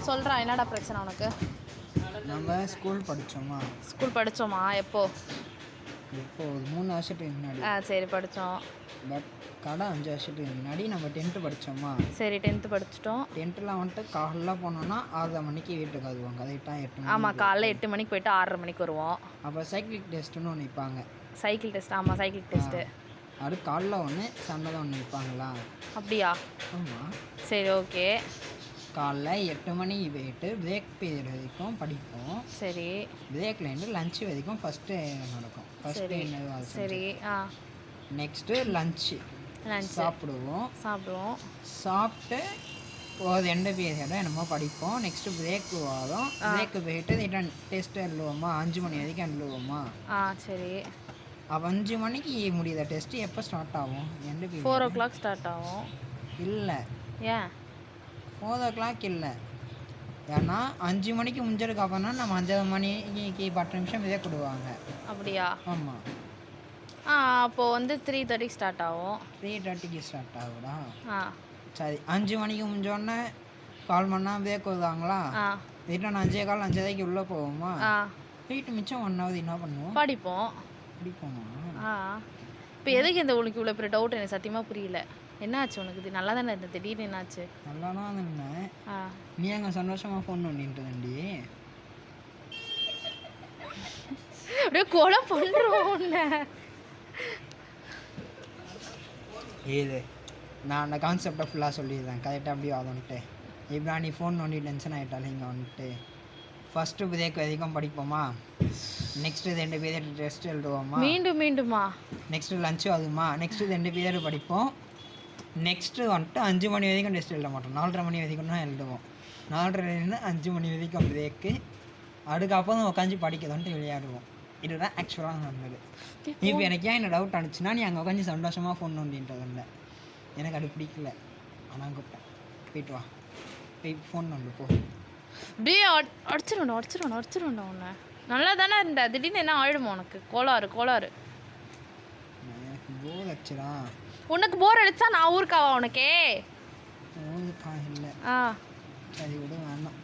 சொல்கிறா என்னடா பிரச்சனை உனக்கு? நம்ம ஸ்கூல் படித்தோமா? எப்போ? இப்போ 3 வருஷத்துக்கு முன்னாடி. சரி படித்தோம். பட் கடை 5 வருஷத்துக்கு முன்னாடி நம்ம 10th படித்தோமா? சரி 10th படிச்சிட்டோம். 10th வந்துட்டு காலைல போனோன்னா 6:30 மணிக்கு வீட்டுக்கு வருவோம். கரெக்டாக 8 மணி. ஆமாம், காலைல 8 மணிக்கு போயிட்டு 6:30 மணிக்கு வருவோம். அப்போ சைக்கிள் டெஸ்ட்டுன்னு ஒன்று வைப்பாங்க. Cycle test? ஆமாம், சைக்கிள் டெஸ்ட்டு. அது காலைல ஒன்று சண்டை ஒன்று வைப்பாங்களா? அப்படியா? ஆமாம். சரி ஓகே. காலைல 8 மணிக்கு போயிட்டு பிரேக் பீரியட் வரைக்கும் படிப்போம். சரி. பிரேக்லேருந்து லஞ்ச் வரைக்கும் ஃபஸ்ட்டு நடக்கும். ஃபஸ்ட்டு என்ன? சரி. நெக்ஸ்ட்டு லஞ்சு சாப்பிடுவோம். சாப்பிட்டு ஒரு 2 பீரியடும் என்னமோ படிப்போம். நெக்ஸ்ட்டு பிரேக்கு வரும். பிரேக்கு போயிட்டு ரிட்டன் டெஸ்ட்டு எழுதுவோமா? 5 மணி வரைக்கும் எழுதுவோமா? சரி. அப்போ 5 மணிக்கு முடியுத டெஸ்ட்டு எப்போ ஸ்டார்ட் ஆகும்? 4 o'clock ஸ்டார்ட் ஆகும். இல்லை, ஏன் 4 o'clock இல்லை. ஏன்னா 5 மணிக்கு முடிஞ்சதுக்கு அப்புறம்னா நம்ம 5:30 மணிக்கு 10 நிமிஷம் பிரேக் விடுவாங்க. அப்படியா? ஆமாம். அப்போது வந்து 3:30 ஸ்டார்ட் ஆகும். 3:30க்கு ஸ்டார்ட் ஆகுதா? சரி. 5 மணிக்கு முடிஞ்சோடனே 1/4 மணி நேரம் பிரேக் வருவாங்களா? ரிட்டன் 5:15 5:30க்கு உள்ளே போவோமா? போயிட்டு மிச்சம் 1 hour என்ன பண்ணுவோம்? படிப்போமா? இப்போ எதுக்கு இந்த உனக்கு இவ்வளோ பெரிய டவுட்? எனக்கு சத்தியமாக புரியல. என்னாச்சு உனக்கு? இது நல்லா தானே இருந்தது, திடீர்னு என்னாச்சு? நல்லா தான் இருந்தேன். நீ அங்கே சந்தோஷமாக ஃபோன் பண்ணிட்டு தண்டி அப்படியே கொலை பண்ணுறோம். இது நான் அந்த கான்செப்டை ஃபுல்லாக சொல்லிடுறேன் கரெக்டாக அப்படியே வந்துட்டு. இப்போ நீ ஃபோன் பண்ணி டென்ஷன் ஆகிட்டாலே இங்கே வந்துட்டு ஃபஸ்ட்டு பிரேக் வரைக்கும் படிப்போமா? நெக்ஸ்ட்டு 2 பீரியட் டெஸ்ட் எழுதுவோமா? மீண்டுமா? நெக்ஸ்ட்டு லஞ்சு ஆகுமா? நெக்ஸ்ட்டு 2 பீரியட் படிப்போம். நெக்ஸ்ட்டு வந்துட்டு 5 மணி வரைக்கும் டெஸ்ட் எழுத மாட்டோம். 4:30 மணி வரைக்கும் தான் எழுதுவோம். 4:30லேருந்து 5 மணி வரைக்கும் பிரேக்கு. அதுக்கப்புறம் உட்காந்து படிக்கிறதுன்ட்டு விளையாடுவோம். இதுதான் ஆக்சுவலாக நடந்தது. இப்போ எனக்கு ஏன் என்ன டவுட் அனுச்சுன்னா, நீ அங்கே உட்காந்து சந்தோஷமாக ஃபோன் நோண்டின்றது இல்லை. எனக்கு அது பிடிக்கல. ஆனால் கூப்பிட்டேன், போயிட்டு வா, போய் ஃபோன் நோண்டு போ. அப்படியே அடிச்சிருவேண்டா உன்னை. நல்லா தானே இருந்த, திடீர்னு என்ன ஆயிடுமா உனக்கு? கோளாறு. எனக்கு போர் அடிச்சுடா. உனக்கு போர் அடிச்சா நான் ஊருக்காவா உனக்கே? ஊருக்கா இல்லை. சரி விடு, வேண்டாம்.